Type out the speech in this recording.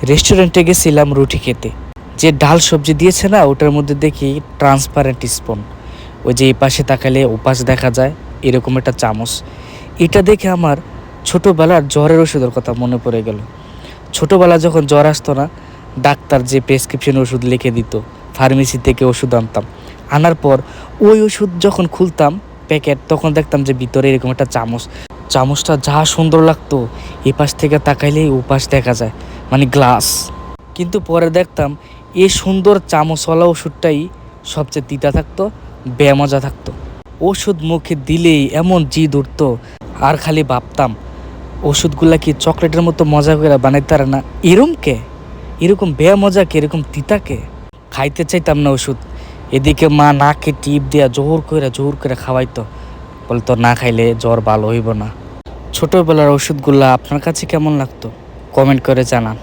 রেস্টুরেন্টে গেছিলাম রুটি খেতে, যে ডাল সবজি দিয়েছে না ওটার মধ্যে দেখি ট্রান্সপারেন্ট স্পুন, ওই যে এই পাশে তাকালে ওপাশ দেখা যায় এরকম একটা চামচ। এটা দেখে আমার ছোটোবেলার জ্বরের ওষুধের কথা মনে পড়ে গেল। ছোটোবেলা যখন জ্বর আসতো না, ডাক্তার যে প্রেসক্রিপশন ওষুধ লিখে দিত, ফার্মেসি থেকে ওষুধ আনতাম, আনার পর ওই ওষুধ যখন খুলতাম প্যাকেট, তখন দেখতাম যে ভিতরে এরকম একটা চামচ। চামচটা যা সুন্দর লাগতো, এ পাশ থেকে তাকাইলেই ও পাশ দেখা যায়, মানে গ্লাস। কিন্তু পরে দেখতাম এই সুন্দর চামচওয়ালা ওষুধটাই সবচেয়ে তিতা থাকতো, বেমজা থাকতো। ওষুধ মুখে দিলেই এমন জিদ উঠতো, আর খালি ভাবতাম ওষুধগুলা কি চকলেটের মতো মজা করে বানাইতে পারে না, এরকম বেমজা কে, এরকম তিতাকে খাইতে চাইতাম না ওষুধ। এদিকে মা নাকে টিপ দিয়া জোর করে খাওয়াইতো, বলতো না খাইলে জ্বর ভালো হইব না। ছোটোবেলার ওষুধগুলা আপনার কাছে কেমন লাগতো? কমেন্ট করে জানান।